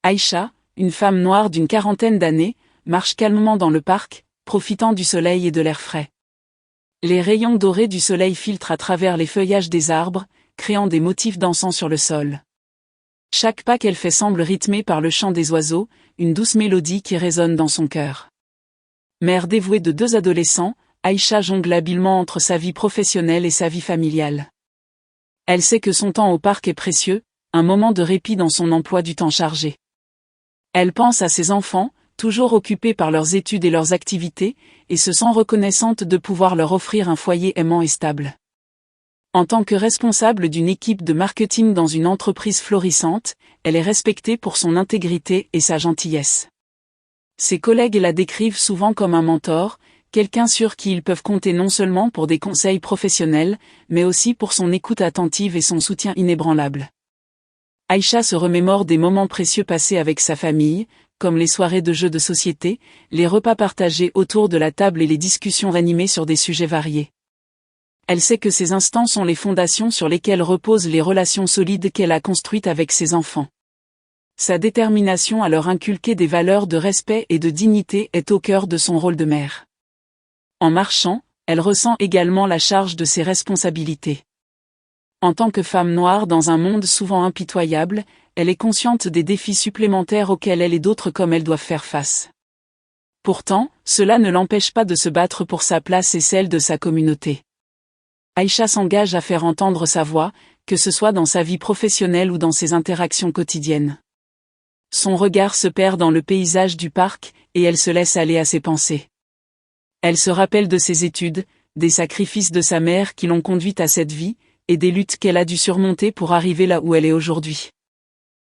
Aïcha, une femme noire d'une quarantaine d'années, marche calmement dans le parc, profitant du soleil et de l'air frais. Les rayons dorés du soleil filtrent à travers les feuillages des arbres, créant des motifs dansants sur le sol. Chaque pas qu'elle fait semble rythmé par le chant des oiseaux, une douce mélodie qui résonne dans son cœur. Mère dévouée de 2 adolescents, Aïcha jongle habilement entre sa vie professionnelle et sa vie familiale. Elle sait que son temps au parc est précieux, un moment de répit dans son emploi du temps chargé. Elle pense à ses enfants, toujours occupés par leurs études et leurs activités, et se sent reconnaissante de pouvoir leur offrir un foyer aimant et stable. En tant que responsable d'une équipe de marketing dans une entreprise florissante, elle est respectée pour son intégrité et sa gentillesse. Ses collègues la décrivent souvent comme un mentor, quelqu'un sur qui ils peuvent compter non seulement pour des conseils professionnels, mais aussi pour son écoute attentive et son soutien inébranlable. Aïcha se remémore des moments précieux passés avec sa famille, comme les soirées de jeux de société, les repas partagés autour de la table et les discussions animées sur des sujets variés. Elle sait que ces instants sont les fondations sur lesquelles reposent les relations solides qu'elle a construites avec ses enfants. Sa détermination à leur inculquer des valeurs de respect et de dignité est au cœur de son rôle de mère. En marchant, elle ressent également la charge de ses responsabilités. En tant que femme noire dans un monde souvent impitoyable, elle est consciente des défis supplémentaires auxquels elle et d'autres comme elle doivent faire face. Pourtant, cela ne l'empêche pas de se battre pour sa place et celle de sa communauté. Aïcha s'engage à faire entendre sa voix, que ce soit dans sa vie professionnelle ou dans ses interactions quotidiennes. Son regard se perd dans le paysage du parc, et elle se laisse aller à ses pensées. Elle se rappelle de ses études, des sacrifices de sa mère qui l'ont conduite à cette vie, et des luttes qu'elle a dû surmonter pour arriver là où elle est aujourd'hui.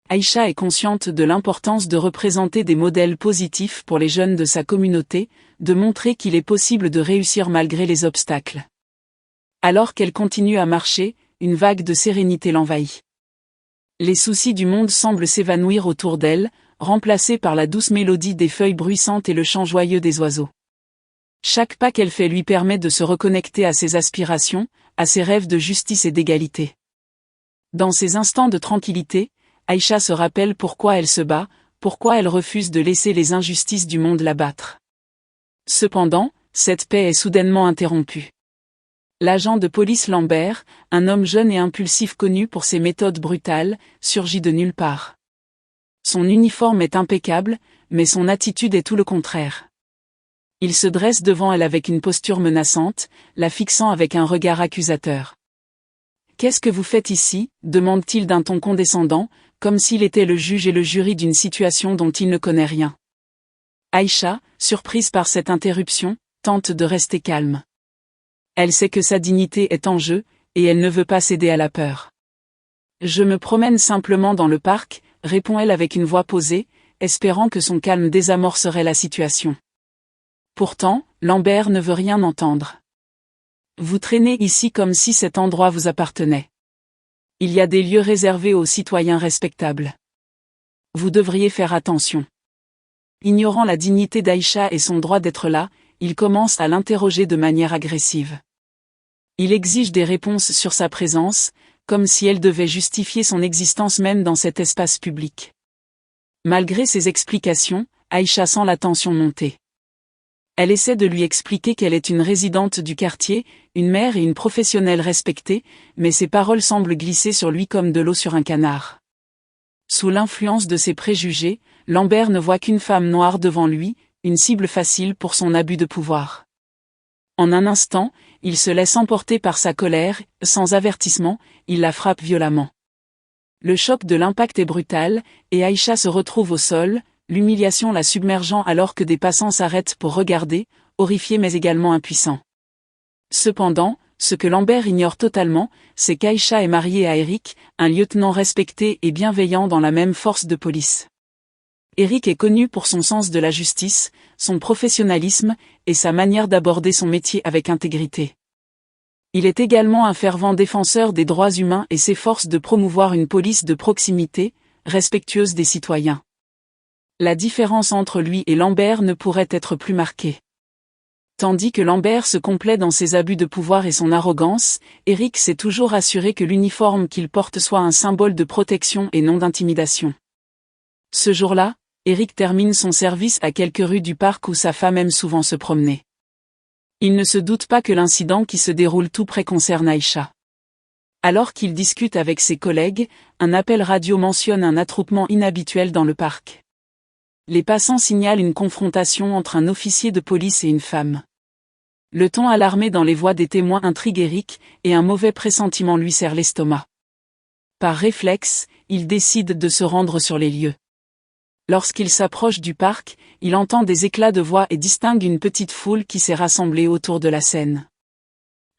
Aïcha est consciente de l'importance de représenter des modèles positifs pour les jeunes de sa communauté, de montrer qu'il est possible de réussir malgré les obstacles. Alors qu'elle continue à marcher, une vague de sérénité l'envahit. Les soucis du monde semblent s'évanouir autour d'elle, remplacés par la douce mélodie des feuilles bruissantes et le chant joyeux des oiseaux. Chaque pas qu'elle fait lui permet de se reconnecter à ses aspirations, à ses rêves de justice et d'égalité. Dans ces instants de tranquillité, Aïcha se rappelle pourquoi elle se bat, pourquoi elle refuse de laisser les injustices du monde l'abattre. Cependant, cette paix est soudainement interrompue. L'agent de police Lambert, un homme jeune et impulsif connu pour ses méthodes brutales, surgit de nulle part. Son uniforme est impeccable, mais son attitude est tout le contraire. Il se dresse devant elle avec une posture menaçante, la fixant avec un regard accusateur. « Qu'est-ce que vous faites ici ?» demande-t-il d'un ton condescendant, comme s'il était le juge et le jury d'une situation dont il ne connaît rien. Aïcha, surprise par cette interruption, tente de rester calme. Elle sait que sa dignité est en jeu, et elle ne veut pas céder à la peur. « Je me promène simplement dans le parc », répond-elle avec une voix posée, espérant que son calme désamorcerait la situation. Pourtant, Lambert ne veut rien entendre. « Vous traînez ici comme si cet endroit vous appartenait. Il y a des lieux réservés aux citoyens respectables. Vous devriez faire attention. » Ignorant la dignité d'Aïcha et son droit d'être là, il commence à l'interroger de manière agressive. Il exige des réponses sur sa présence, comme si elle devait justifier son existence même dans cet espace public. Malgré ses explications, Aïcha sent la tension monter. Elle essaie de lui expliquer qu'elle est une résidente du quartier, une mère et une professionnelle respectée, mais ses paroles semblent glisser sur lui comme de l'eau sur un canard. Sous l'influence de ses préjugés, Lambert ne voit qu'une femme noire devant lui, une cible facile pour son abus de pouvoir. En un instant, il se laisse emporter par sa colère, sans avertissement, il la frappe violemment. Le choc de l'impact est brutal, et Aïcha se retrouve au sol, l'humiliation la submergeant alors que des passants s'arrêtent pour regarder, horrifiés mais également impuissants. Cependant, ce que Lambert ignore totalement, c'est qu'Aïcha est mariée à Eric, un lieutenant respecté et bienveillant dans la même force de police. Eric est connu pour son sens de la justice, son professionnalisme, et sa manière d'aborder son métier avec intégrité. Il est également un fervent défenseur des droits humains et s'efforce de promouvoir une police de proximité, respectueuse des citoyens. La différence entre lui et Lambert ne pourrait être plus marquée. Tandis que Lambert se complaît dans ses abus de pouvoir et son arrogance, Eric s'est toujours assuré que l'uniforme qu'il porte soit un symbole de protection et non d'intimidation. Ce jour-là, Eric termine son service à quelques rues du parc où sa femme aime souvent se promener. Il ne se doute pas que l'incident qui se déroule tout près concerne Aïcha. Alors qu'il discute avec ses collègues, un appel radio mentionne un attroupement inhabituel dans le parc. Les passants signalent une confrontation entre un officier de police et une femme. Le ton alarmé dans les voix des témoins intrigue Eric, et un mauvais pressentiment lui serre l'estomac. Par réflexe, il décide de se rendre sur les lieux. Lorsqu'il s'approche du parc, il entend des éclats de voix et distingue une petite foule qui s'est rassemblée autour de la scène.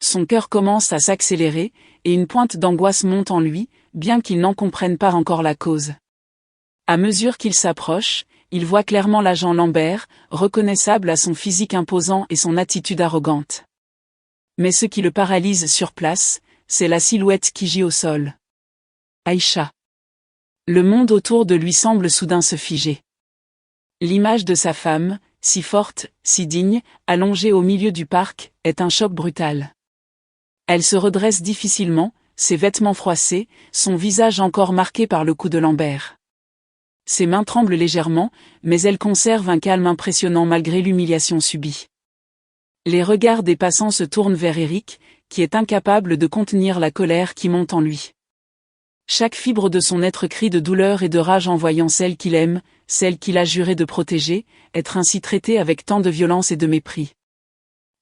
Son cœur commence à s'accélérer, et une pointe d'angoisse monte en lui, bien qu'il n'en comprenne pas encore la cause. À mesure qu'il s'approche, il voit clairement l'agent Lambert, reconnaissable à son physique imposant et son attitude arrogante. Mais ce qui le paralyse sur place, c'est la silhouette qui gît au sol. Aïcha. Le monde autour de lui semble soudain se figer. L'image de sa femme, si forte, si digne, allongée au milieu du parc, est un choc brutal. Elle se redresse difficilement, ses vêtements froissés, son visage encore marqué par le coup de Lambert. Ses mains tremblent légèrement, mais elle conserve un calme impressionnant malgré l'humiliation subie. Les regards des passants se tournent vers Eric, qui est incapable de contenir la colère qui monte en lui. Chaque fibre de son être crie de douleur et de rage en voyant celle qu'il aime, celle qu'il a juré de protéger, être ainsi traitée avec tant de violence et de mépris.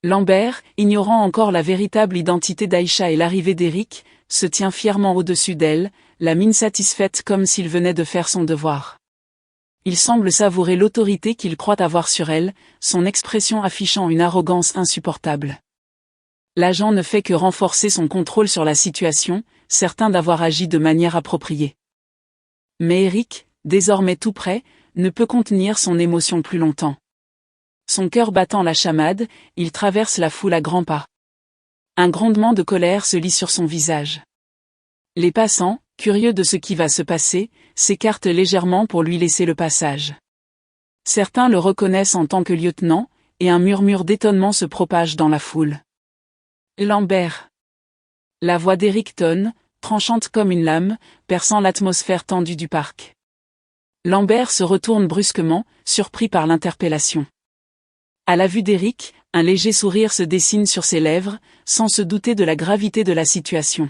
Lambert, ignorant encore la véritable identité d'Aïcha et l'arrivée d'Eric, se tient fièrement au-dessus d'elle, la mine satisfaite comme s'il venait de faire son devoir. Il semble savourer l'autorité qu'il croit avoir sur elle, son expression affichant une arrogance insupportable. L'agent ne fait que renforcer son contrôle sur la situation, certain d'avoir agi de manière appropriée. Mais Eric, désormais tout près, ne peut contenir son émotion plus longtemps. Son cœur battant la chamade, il traverse la foule à grands pas. Un grondement de colère se lit sur son visage. Les passants, curieux de ce qui va se passer, s'écartent légèrement pour lui laisser le passage. Certains le reconnaissent en tant que lieutenant, et un murmure d'étonnement se propage dans la foule. Lambert. La voix d'Eric tonne, tranchante comme une lame, perçant l'atmosphère tendue du parc. Lambert se retourne brusquement, surpris par l'interpellation. À la vue d'Eric, un léger sourire se dessine sur ses lèvres, sans se douter de la gravité de la situation.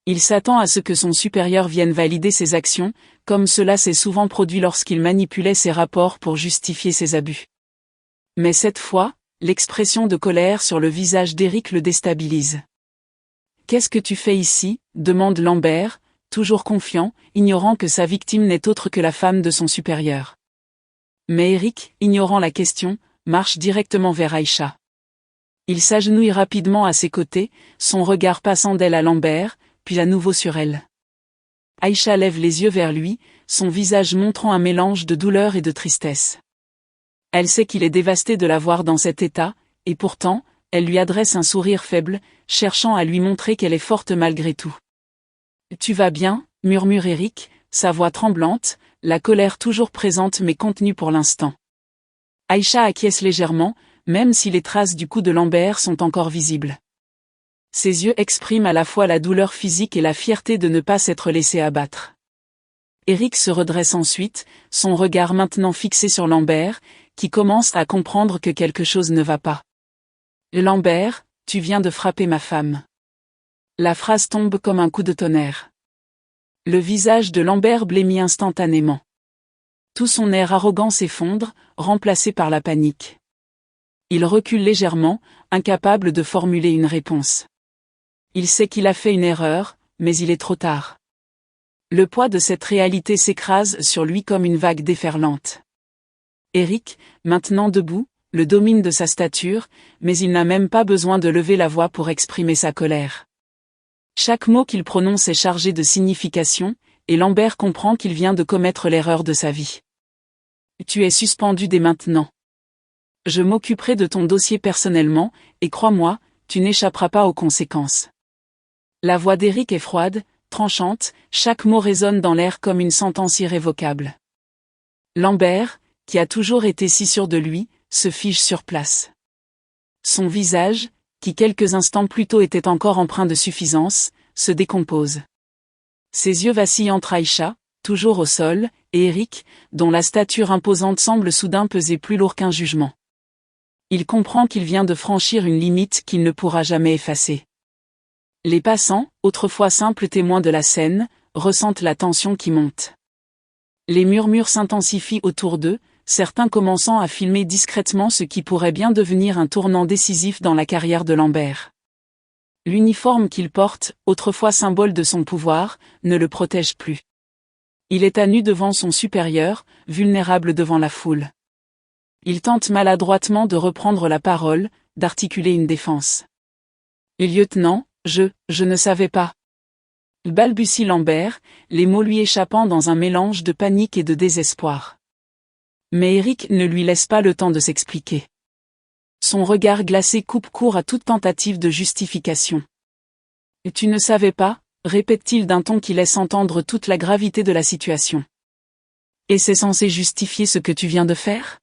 Il s'attend à ce que son supérieur vienne valider ses actions, comme cela s'est souvent produit lorsqu'il manipulait ses rapports pour justifier ses abus. Mais cette fois, l'expression de colère sur le visage d'Eric le déstabilise. « Qu'est-ce que tu fais ici ?» demande Lambert, toujours confiant, ignorant que sa victime n'est autre que la femme de son supérieur. Mais Eric, ignorant la question, marche directement vers Aïcha. Il s'agenouille rapidement à ses côtés, son regard passant d'elle à Lambert, puis à nouveau sur elle. Aïcha lève les yeux vers lui, son visage montrant un mélange de douleur et de tristesse. Elle sait qu'il est dévasté de la voir dans cet état, et pourtant, elle lui adresse un sourire faible, cherchant à lui montrer qu'elle est forte malgré tout. « Tu vas bien ?» murmure Eric, sa voix tremblante, la colère toujours présente mais contenue pour l'instant. Aïcha acquiesce légèrement, même si les traces du coup de Lambert sont encore visibles. Ses yeux expriment à la fois la douleur physique et la fierté de ne pas s'être laissé abattre. Eric se redresse ensuite, son regard maintenant fixé sur Lambert, qui commence à comprendre que quelque chose ne va pas. « Lambert, tu viens de frapper ma femme. » La phrase tombe comme un coup de tonnerre. Le visage de Lambert blêmit instantanément. Tout son air arrogant s'effondre, remplacé par la panique. Il recule légèrement, incapable de formuler une réponse. Il sait qu'il a fait une erreur, mais il est trop tard. Le poids de cette réalité s'écrase sur lui comme une vague déferlante. Eric, maintenant debout, le domine de sa stature, mais il n'a même pas besoin de lever la voix pour exprimer sa colère. Chaque mot qu'il prononce est chargé de signification, et Lambert comprend qu'il vient de commettre l'erreur de sa vie. « Tu es suspendu dès maintenant. Je m'occuperai de ton dossier personnellement, et crois-moi, tu n'échapperas pas aux conséquences. » La voix d'Eric est froide, tranchante, chaque mot résonne dans l'air comme une sentence irrévocable. Lambert, qui a toujours été si sûr de lui, se fige sur place. Son visage, qui quelques instants plus tôt était encore empreint de suffisance, se décompose. Ses yeux vacillent entre Aïcha, toujours au sol, et Eric, dont la stature imposante semble soudain peser plus lourd qu'un jugement. Il comprend qu'il vient de franchir une limite qu'il ne pourra jamais effacer. Les passants, autrefois simples témoins de la scène, ressentent la tension qui monte. Les murmures s'intensifient autour d'eux, certains commençant à filmer discrètement ce qui pourrait bien devenir un tournant décisif dans la carrière de Lambert. L'uniforme qu'il porte, autrefois symbole de son pouvoir, ne le protège plus. Il est à nu devant son supérieur, vulnérable devant la foule. Il tente maladroitement de reprendre la parole, d'articuler une défense. « Lieutenant, je ne savais pas. » balbutie Lambert, les mots lui échappant dans un mélange de panique et de désespoir. Mais Eric ne lui laisse pas le temps de s'expliquer. Son regard glacé coupe court à toute tentative de justification. « Tu ne savais pas ?» répète-t-il d'un ton qui laisse entendre toute la gravité de la situation. « Et c'est censé justifier ce que tu viens de faire ?»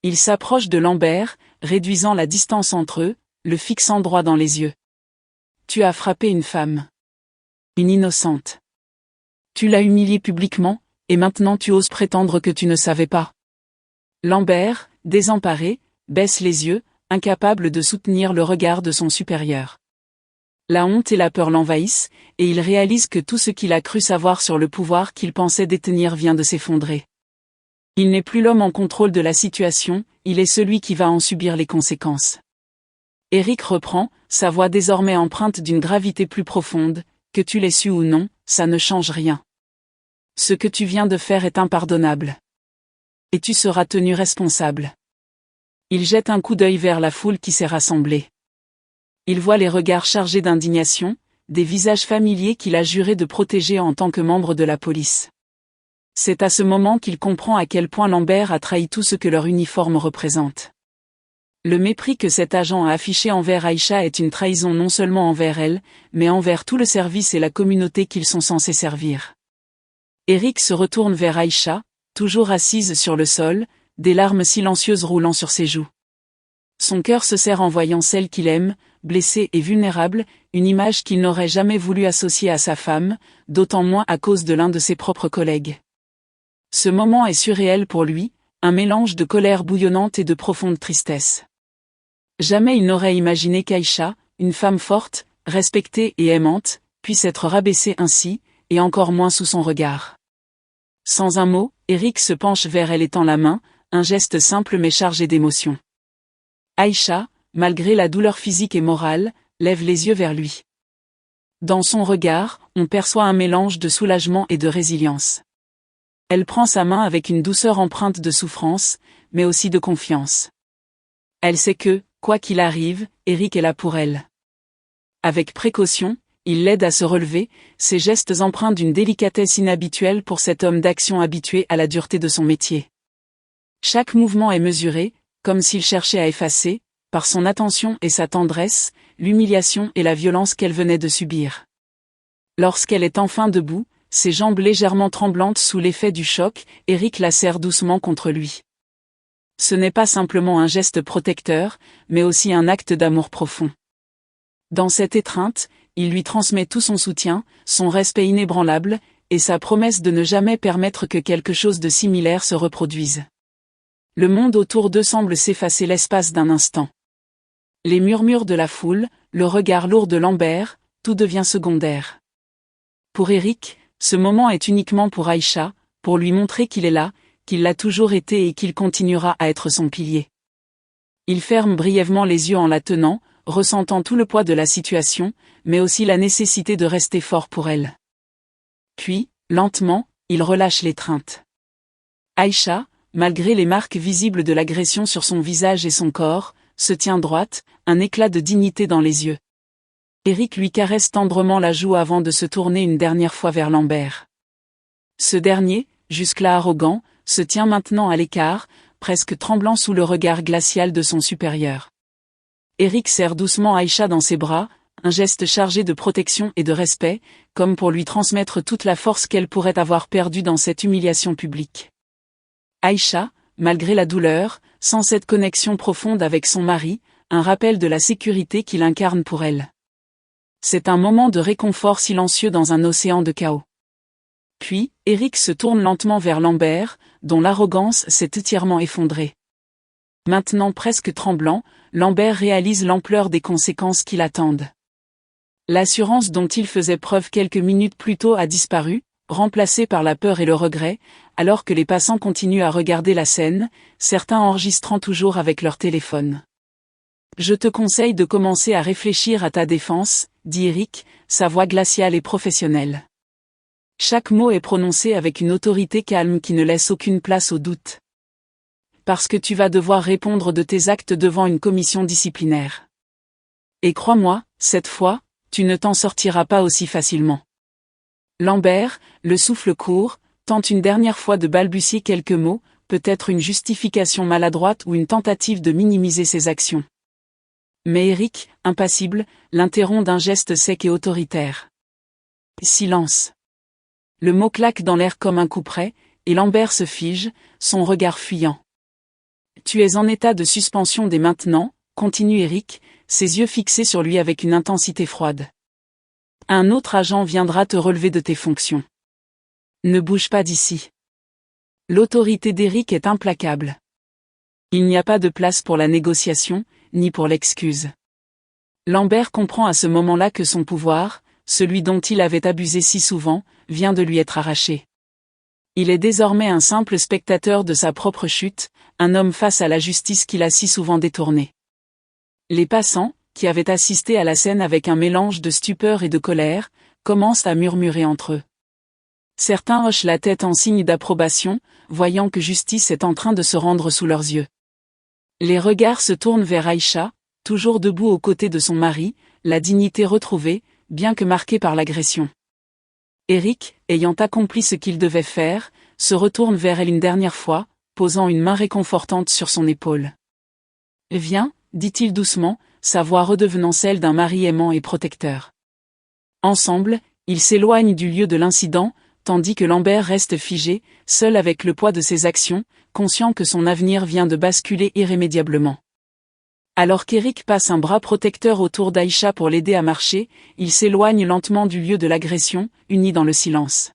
Il s'approche de Lambert, réduisant la distance entre eux, le fixant droit dans les yeux. « Tu as frappé une femme. Une innocente. Tu l'as humiliée publiquement, et maintenant tu oses prétendre que tu ne savais pas. » Lambert, désemparé, baisse les yeux, incapable de soutenir le regard de son supérieur. La honte et la peur l'envahissent, et il réalise que tout ce qu'il a cru savoir sur le pouvoir qu'il pensait détenir vient de s'effondrer. Il n'est plus l'homme en contrôle de la situation, il est celui qui va en subir les conséquences. Eric reprend, sa voix désormais empreinte d'une gravité plus profonde, « Que tu l'aies su ou non, ça ne change rien. Ce que tu viens de faire est impardonnable. Et tu seras tenu responsable. » Il jette un coup d'œil vers la foule qui s'est rassemblée. Il voit les regards chargés d'indignation, des visages familiers qu'il a juré de protéger en tant que membre de la police. C'est à ce moment qu'il comprend à quel point Lambert a trahi tout ce que leur uniforme représente. Le mépris que cet agent a affiché envers Aïcha est une trahison non seulement envers elle, mais envers tout le service et la communauté qu'ils sont censés servir. Eric se retourne vers Aïcha, toujours assise sur le sol, des larmes silencieuses roulant sur ses joues. Son cœur se serre en voyant celle qu'il aime, blessée et vulnérable, une image qu'il n'aurait jamais voulu associer à sa femme, d'autant moins à cause de l'un de ses propres collègues. Ce moment est surréel pour lui, un mélange de colère bouillonnante et de profonde tristesse. Jamais il n'aurait imaginé qu'Aïcha, une femme forte, respectée et aimante, puisse être rabaissée ainsi, et encore moins sous son regard. Sans un mot, Eric se penche vers elle étend la main, un geste simple mais chargé d'émotion. Aïcha, malgré la douleur physique et morale, lève les yeux vers lui. Dans son regard, on perçoit un mélange de soulagement et de résilience. Elle prend sa main avec une douceur empreinte de souffrance, mais aussi de confiance. Elle sait que, quoi qu'il arrive, Eric est là pour elle. Avec précaution, il l'aide à se relever, ses gestes empreints d'une délicatesse inhabituelle pour cet homme d'action habitué à la dureté de son métier. Chaque mouvement est mesuré, comme s'il cherchait à effacer, par son attention et sa tendresse, l'humiliation et la violence qu'elle venait de subir. Lorsqu'elle est enfin debout, ses jambes légèrement tremblantes sous l'effet du choc, Eric la serre doucement contre lui. Ce n'est pas simplement un geste protecteur, mais aussi un acte d'amour profond. Dans cette étreinte, il lui transmet tout son soutien, son respect inébranlable, et sa promesse de ne jamais permettre que quelque chose de similaire se reproduise. Le monde autour d'eux semble s'effacer l'espace d'un instant. Les murmures de la foule, le regard lourd de Lambert, tout devient secondaire. Pour Eric, ce moment est uniquement pour Aïcha, pour lui montrer qu'il est là, qu'il l'a toujours été et qu'il continuera à être son pilier. Il ferme brièvement les yeux en la tenant, ressentant tout le poids de la situation, mais aussi la nécessité de rester fort pour elle. Puis, lentement, il relâche l'étreinte. Aïcha, malgré les marques visibles de l'agression sur son visage et son corps, se tient droite, un éclat de dignité dans les yeux. Eric lui caresse tendrement la joue avant de se tourner une dernière fois vers Lambert. Ce dernier, jusque-là arrogant, se tient maintenant à l'écart, presque tremblant sous le regard glacial de son supérieur. Eric serre doucement Aïcha dans ses bras, un geste chargé de protection et de respect, comme pour lui transmettre toute la force qu'elle pourrait avoir perdue dans cette humiliation publique. Aïcha, malgré la douleur, sent cette connexion profonde avec son mari, un rappel de la sécurité qu'il incarne pour elle. C'est un moment de réconfort silencieux dans un océan de chaos. Puis, Eric se tourne lentement vers Lambert, dont l'arrogance s'est entièrement effondrée. Maintenant presque tremblant, Lambert réalise l'ampleur des conséquences qui l'attendent. L'assurance dont il faisait preuve quelques minutes plus tôt a disparu, remplacée par la peur et le regret, alors que les passants continuent à regarder la scène, certains enregistrant toujours avec leur téléphone. Je te conseille de commencer à réfléchir à ta défense, dit Eric, sa voix glaciale et professionnelle. Chaque mot est prononcé avec une autorité calme qui ne laisse aucune place au doute. Parce que tu vas devoir répondre de tes actes devant une commission disciplinaire. Et crois-moi, cette fois, tu ne t'en sortiras pas aussi facilement. Lambert, le souffle court, tente une dernière fois de balbutier quelques mots, peut-être une justification maladroite ou une tentative de minimiser ses actions. Mais Eric, impassible, l'interrompt d'un geste sec et autoritaire. Silence. Le mot claque dans l'air comme un couperet, et Lambert se fige, son regard fuyant. Tu es en état de suspension dès maintenant, continue Eric, ses yeux fixés sur lui avec une intensité froide. Un autre agent viendra te relever de tes fonctions. Ne bouge pas d'ici. L'autorité d'Eric est implacable. Il n'y a pas de place pour la négociation, ni pour l'excuse. Lambert comprend à ce moment-là que son pouvoir, celui dont il avait abusé si souvent, vient de lui être arraché. Il est désormais un simple spectateur de sa propre chute, un homme face à la justice qu'il a si souvent détournée. Les passants, qui avaient assisté à la scène avec un mélange de stupeur et de colère, commencent à murmurer entre eux. Certains hochent la tête en signe d'approbation, voyant que justice est en train de se rendre sous leurs yeux. Les regards se tournent vers Aïcha, toujours debout aux côtés de son mari, la dignité retrouvée, bien que marquée par l'agression. Eric, ayant accompli ce qu'il devait faire, se retourne vers elle une dernière fois, posant une main réconfortante sur son épaule. « Viens », dit-il doucement, sa voix redevenant celle d'un mari aimant et protecteur. Ensemble, ils s'éloignent du lieu de l'incident, tandis que Lambert reste figé, seul avec le poids de ses actions, conscient que son avenir vient de basculer irrémédiablement. Alors qu'Eric passe un bras protecteur autour d'Aïcha pour l'aider à marcher, il s'éloigne lentement du lieu de l'agression, unis dans le silence.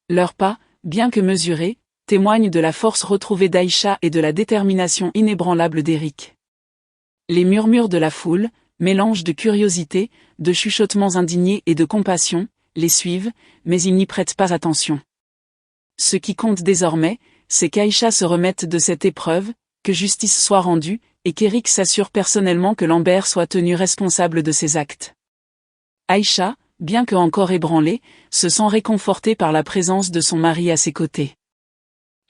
Leurs pas, bien que mesurés, témoignent de la force retrouvée d'Aïcha et de la détermination inébranlable d'Eric. Les murmures de la foule, mélange de curiosité, de chuchotements indignés et de compassion, les suivent, mais ils n'y prêtent pas attention. Ce qui compte désormais, c'est qu'Aïcha se remette de cette épreuve, que justice soit rendue, et qu'Eric s'assure personnellement que Lambert soit tenu responsable de ses actes. Aïcha, bien que encore ébranlée, se sent réconfortée par la présence de son mari à ses côtés.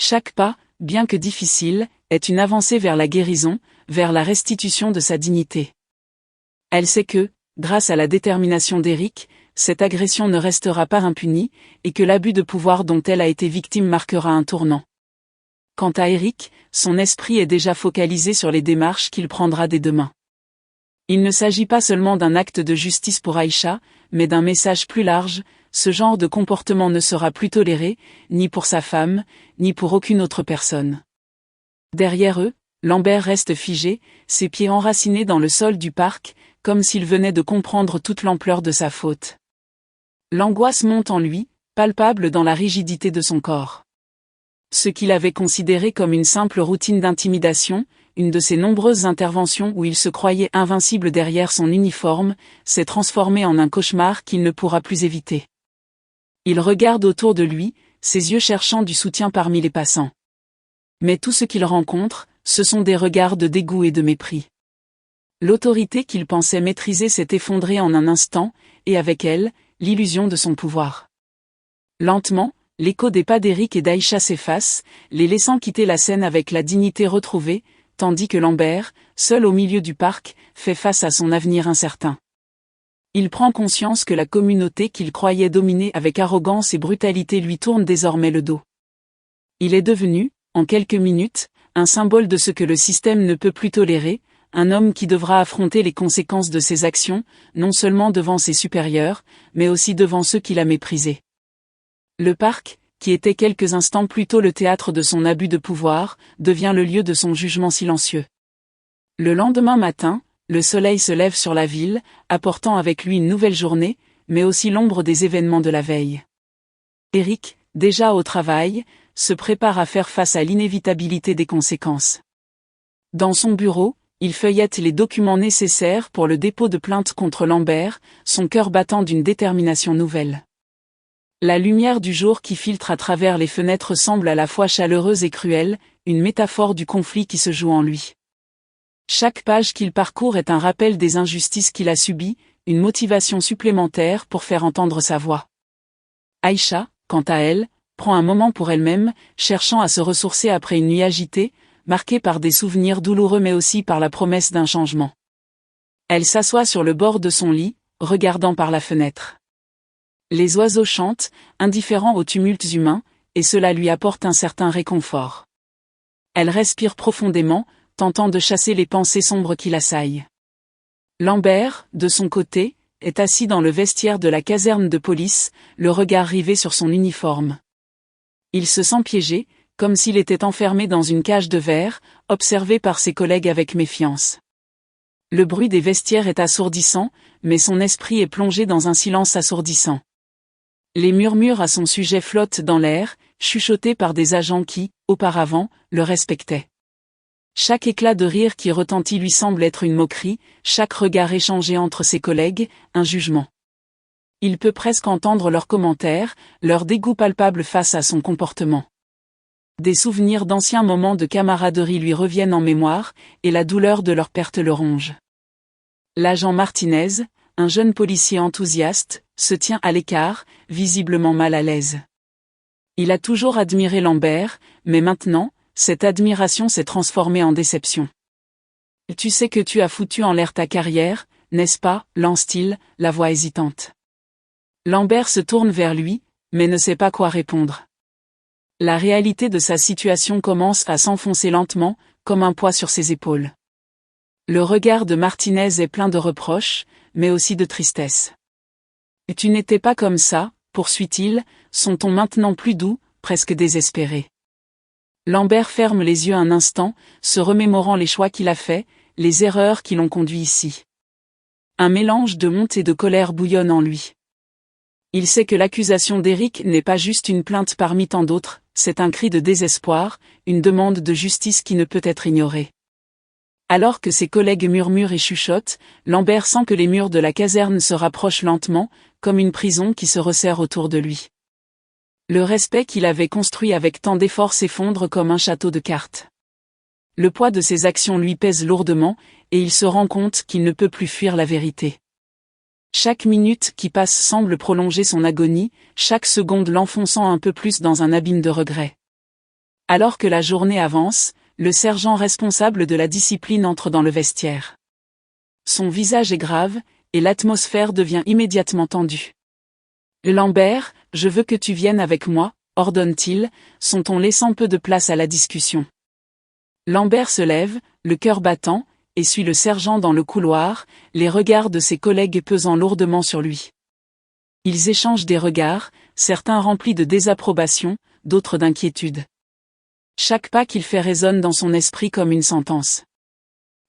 Chaque pas, bien que difficile, est une avancée vers la guérison, vers la restitution de sa dignité. Elle sait que, grâce à la détermination d'Eric, cette agression ne restera pas impunie, et que l'abus de pouvoir dont elle a été victime marquera un tournant. Quant à Eric, son esprit est déjà focalisé sur les démarches qu'il prendra dès demain. Il ne s'agit pas seulement d'un acte de justice pour Aïcha, mais d'un message plus large, ce genre de comportement ne sera plus toléré, ni pour sa femme, ni pour aucune autre personne. Derrière eux, Lambert reste figé, ses pieds enracinés dans le sol du parc, comme s'il venait de comprendre toute l'ampleur de sa faute. L'angoisse monte en lui, palpable dans la rigidité de son corps. Ce qu'il avait considéré comme une simple routine d'intimidation, une de ses nombreuses interventions où il se croyait invincible derrière son uniforme, s'est transformé en un cauchemar qu'il ne pourra plus éviter. Il regarde autour de lui, ses yeux cherchant du soutien parmi les passants. Mais tout ce qu'il rencontre, ce sont des regards de dégoût et de mépris. L'autorité qu'il pensait maîtriser s'est effondrée en un instant, et avec elle, l'illusion de son pouvoir. Lentement, l'écho des pas d'Eric et d'Aïcha s'efface, les laissant quitter la scène avec la dignité retrouvée, tandis que Lambert, seul au milieu du parc, fait face à son avenir incertain. Il prend conscience que la communauté qu'il croyait dominer avec arrogance et brutalité lui tourne désormais le dos. Il est devenu, en quelques minutes, un symbole de ce que le système ne peut plus tolérer, un homme qui devra affronter les conséquences de ses actions, non seulement devant ses supérieurs, mais aussi devant ceux qu'il a méprisés. Le parc, qui était quelques instants plus tôt le théâtre de son abus de pouvoir, devient le lieu de son jugement silencieux. Le lendemain matin, le soleil se lève sur la ville, apportant avec lui une nouvelle journée, mais aussi l'ombre des événements de la veille. Eric, déjà au travail, se prépare à faire face à l'inévitabilité des conséquences. Dans son bureau, il feuillette les documents nécessaires pour le dépôt de plainte contre Lambert, son cœur battant d'une détermination nouvelle. La lumière du jour qui filtre à travers les fenêtres semble à la fois chaleureuse et cruelle, une métaphore du conflit qui se joue en lui. Chaque page qu'il parcourt est un rappel des injustices qu'il a subies, une motivation supplémentaire pour faire entendre sa voix. Aïcha, quant à elle, prend un moment pour elle-même, cherchant à se ressourcer après une nuit agitée, marquée par des souvenirs douloureux mais aussi par la promesse d'un changement. Elle s'assoit sur le bord de son lit, regardant par la fenêtre. Les oiseaux chantent, indifférents aux tumultes humains, et cela lui apporte un certain réconfort. Elle respire profondément, tentant de chasser les pensées sombres qui l'assaillent. Lambert, de son côté, est assis dans le vestiaire de la caserne de police, le regard rivé sur son uniforme. Il se sent piégé, comme s'il était enfermé dans une cage de verre, observé par ses collègues avec méfiance. Le bruit des vestiaires est assourdissant, mais son esprit est plongé dans un silence assourdissant. Les murmures à son sujet flottent dans l'air, chuchotés par des agents qui, auparavant, le respectaient. Chaque éclat de rire qui retentit lui semble être une moquerie, chaque regard échangé entre ses collègues, un jugement. Il peut presque entendre leurs commentaires, leur dégoût palpable face à son comportement. Des souvenirs d'anciens moments de camaraderie lui reviennent en mémoire, et la douleur de leur perte le ronge. L'agent Martinez, un jeune policier enthousiaste, se tient à l'écart, visiblement mal à l'aise. Il a toujours admiré Lambert, mais maintenant, cette admiration s'est transformée en déception. « Tu sais que tu as foutu en l'air ta carrière, n'est-ce pas » lance-t-il, la voix hésitante. Lambert se tourne vers lui, mais ne sait pas quoi répondre. La réalité de sa situation commence à s'enfoncer lentement, comme un poids sur ses épaules. Le regard de Martinez est plein de reproches, mais aussi de tristesse. « Tu n'étais pas comme ça » poursuit-il, son ton maintenant plus doux, presque désespéré. Lambert ferme les yeux un instant, se remémorant les choix qu'il a faits, les erreurs qui l'ont conduit ici. Un mélange de honte et de colère bouillonne en lui. Il sait que l'accusation d'Eric n'est pas juste une plainte parmi tant d'autres, c'est un cri de désespoir, une demande de justice qui ne peut être ignorée. Alors que ses collègues murmurent et chuchotent, Lambert sent que les murs de la caserne se rapprochent lentement, comme une prison qui se resserre autour de lui. Le respect qu'il avait construit avec tant d'efforts s'effondre comme un château de cartes. Le poids de ses actions lui pèse lourdement, et il se rend compte qu'il ne peut plus fuir la vérité. Chaque minute qui passe semble prolonger son agonie, chaque seconde l'enfonçant un peu plus dans un abîme de regrets. Alors que la journée avance, le sergent responsable de la discipline entre dans le vestiaire. Son visage est grave, et l'atmosphère devient immédiatement tendue. « Lambert, je veux que tu viennes avec moi », ordonne-t-il, son ton laissant peu de place à la discussion. Lambert se lève, le cœur battant, et suit le sergent dans le couloir, les regards de ses collègues pesant lourdement sur lui. Ils échangent des regards, certains remplis de désapprobation, d'autres d'inquiétude. Chaque pas qu'il fait résonne dans son esprit comme une sentence.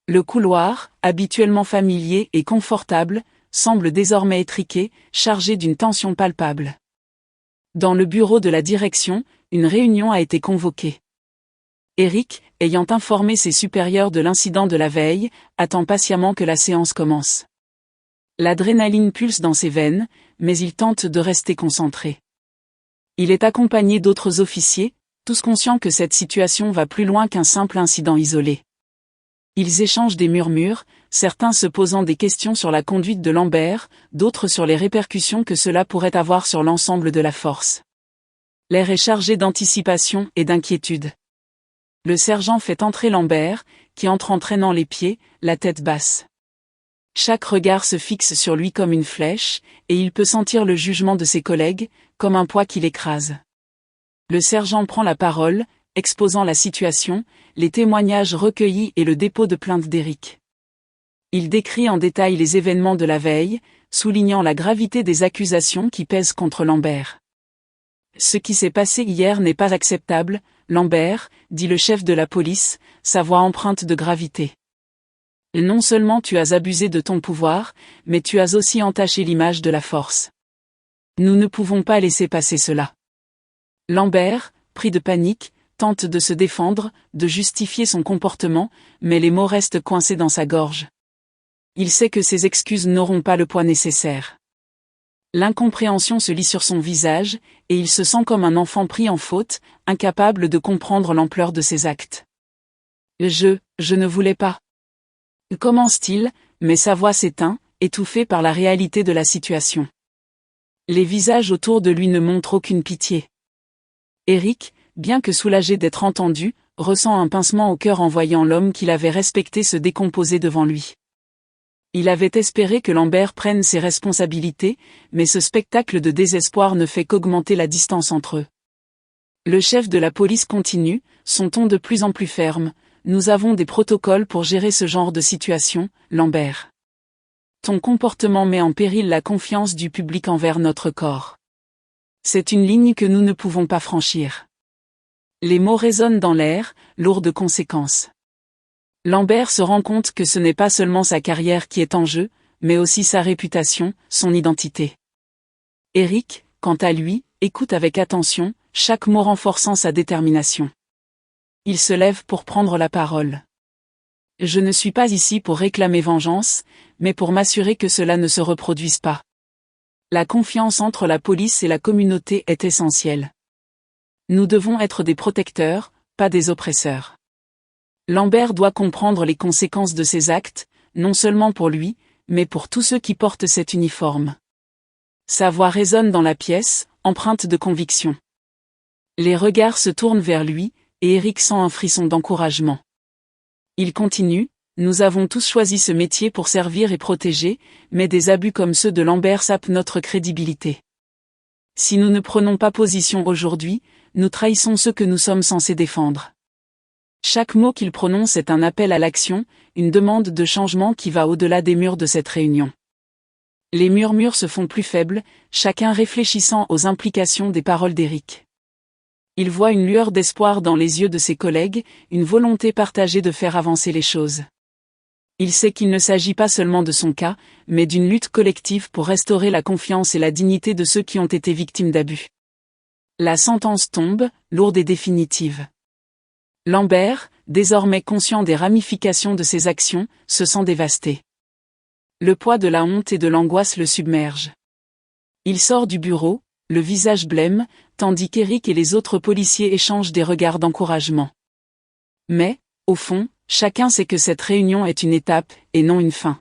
Le couloir, habituellement familier et confortable, semble désormais étriqué, chargé d'une tension palpable. Dans le bureau de la direction, une réunion a été convoquée. Eric, ayant informé ses supérieurs de l'incident de la veille, attend patiemment que la séance commence. L'adrénaline pulse dans ses veines, mais il tente de rester concentré. Il est accompagné d'autres officiers, tous conscients que cette situation va plus loin qu'un simple incident isolé. Ils échangent des murmures, certains se posant des questions sur la conduite de Lambert, d'autres sur les répercussions que cela pourrait avoir sur l'ensemble de la force. L'air est chargé d'anticipation et d'inquiétude. Le sergent fait entrer Lambert, qui entre en traînant les pieds, la tête basse. Chaque regard se fixe sur lui comme une flèche, et il peut sentir le jugement de ses collègues, comme un poids qui l'écrase. Le sergent prend la parole, exposant la situation, les témoignages recueillis et le dépôt de plainte d'Eric. Il décrit en détail les événements de la veille, soulignant la gravité des accusations qui pèsent contre Lambert. « Ce qui s'est passé hier n'est pas acceptable, Lambert, » dit le chef de la police, sa voix empreinte de gravité. « Non seulement tu as abusé de ton pouvoir, mais tu as aussi entaché l'image de la force. Nous ne pouvons pas laisser passer cela. » Lambert, pris de panique, tente de se défendre, de justifier son comportement, mais les mots restent coincés dans sa gorge. Il sait que ses excuses n'auront pas le poids nécessaire. L'incompréhension se lit sur son visage, et il se sent comme un enfant pris en faute, incapable de comprendre l'ampleur de ses actes. Je ne voulais pas. Commence-t-il, mais sa voix s'éteint, étouffée par la réalité de la situation. Les visages autour de lui ne montrent aucune pitié. Eric, bien que soulagé d'être entendu, ressent un pincement au cœur en voyant l'homme qu'il avait respecté se décomposer devant lui. Il avait espéré que Lambert prenne ses responsabilités, mais ce spectacle de désespoir ne fait qu'augmenter la distance entre eux. Le chef de la police continue, son ton de plus en plus ferme. Nous avons des protocoles pour gérer ce genre de situation, Lambert. Ton comportement met en péril la confiance du public envers notre corps. C'est une ligne que nous ne pouvons pas franchir. Les mots résonnent dans l'air, lourds de conséquences. Lambert se rend compte que ce n'est pas seulement sa carrière qui est en jeu, mais aussi sa réputation, son identité. Eric, quant à lui, écoute avec attention, chaque mot renforçant sa détermination. Il se lève pour prendre la parole. Je ne suis pas ici pour réclamer vengeance, mais pour m'assurer que cela ne se reproduise pas. La confiance entre la police et la communauté est essentielle. Nous devons être des protecteurs, pas des oppresseurs. Lambert doit comprendre les conséquences de ses actes, non seulement pour lui, mais pour tous ceux qui portent cet uniforme. Sa voix résonne dans la pièce, empreinte de conviction. Les regards se tournent vers lui, et Eric sent un frisson d'encouragement. Il continue, nous avons tous choisi ce métier pour servir et protéger, mais des abus comme ceux de Lambert sapent notre crédibilité. Si nous ne prenons pas position aujourd'hui, nous trahissons ceux que nous sommes censés défendre. Chaque mot qu'il prononce est un appel à l'action, une demande de changement qui va au-delà des murs de cette réunion. Les murmures se font plus faibles, chacun réfléchissant aux implications des paroles d'Eric. Il voit une lueur d'espoir dans les yeux de ses collègues, une volonté partagée de faire avancer les choses. Il sait qu'il ne s'agit pas seulement de son cas, mais d'une lutte collective pour restaurer la confiance et la dignité de ceux qui ont été victimes d'abus. La sentence tombe, lourde et définitive. Lambert, désormais conscient des ramifications de ses actions, se sent dévasté. Le poids de la honte et de l'angoisse le submerge. Il sort du bureau, le visage blême, tandis qu'Eric et les autres policiers échangent des regards d'encouragement. Mais, au fond, chacun sait que cette réunion est une étape, et non une fin.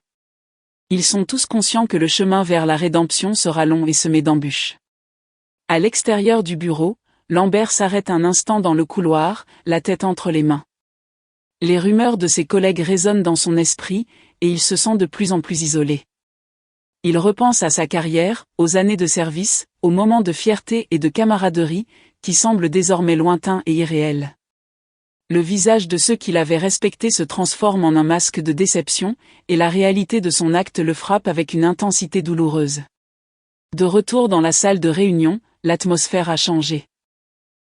Ils sont tous conscients que le chemin vers la rédemption sera long et semé d'embûches. À l'extérieur du bureau, Lambert s'arrête un instant dans le couloir, la tête entre les mains. Les rumeurs de ses collègues résonnent dans son esprit, et il se sent de plus en plus isolé. Il repense à sa carrière, aux années de service, aux moments de fierté et de camaraderie, qui semblent désormais lointains et irréels. Le visage de ceux qui l'avaient respecté se transforme en un masque de déception, et la réalité de son acte le frappe avec une intensité douloureuse. De retour dans la salle de réunion, l'atmosphère a changé.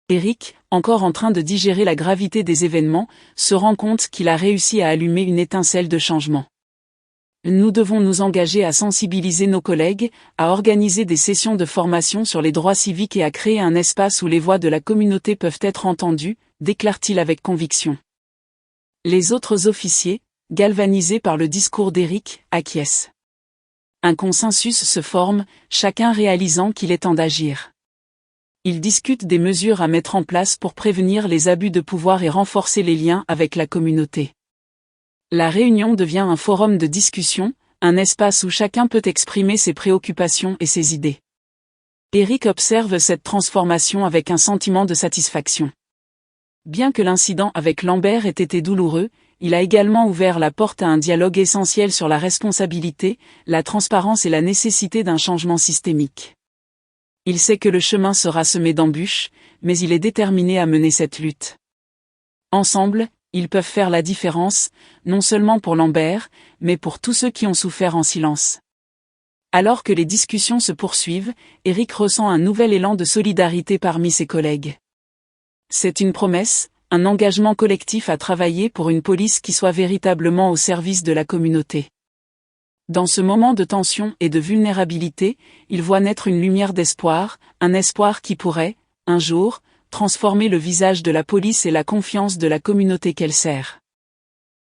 Eric, encore en train de digérer la gravité des événements, se rend compte qu'il a réussi à allumer une étincelle de changement. Nous devons nous engager à sensibiliser nos collègues, à organiser des sessions de formation sur les droits civiques et à créer un espace où les voix de la communauté peuvent être entendues, déclare-t-il avec conviction. Les autres officiers, galvanisés par le discours d'Eric, acquiescent. Un consensus se forme, chacun réalisant qu'il est temps d'agir. Ils discutent des mesures à mettre en place pour prévenir les abus de pouvoir et renforcer les liens avec la communauté. La réunion devient un forum de discussion, un espace où chacun peut exprimer ses préoccupations et ses idées. Eric observe cette transformation avec un sentiment de satisfaction. Bien que l'incident avec Lambert ait été douloureux, il a également ouvert la porte à un dialogue essentiel sur la responsabilité, la transparence et la nécessité d'un changement systémique. Il sait que le chemin sera semé d'embûches, mais il est déterminé à mener cette lutte. Ensemble, ils peuvent faire la différence, non seulement pour Lambert, mais pour tous ceux qui ont souffert en silence. Alors que les discussions se poursuivent, Eric ressent un nouvel élan de solidarité parmi ses collègues. C'est une promesse, un engagement collectif à travailler pour une police qui soit véritablement au service de la communauté. Dans ce moment de tension et de vulnérabilité, il voit naître une lumière d'espoir, un espoir qui pourrait, un jour, transformer le visage de la police et la confiance de la communauté qu'elle sert.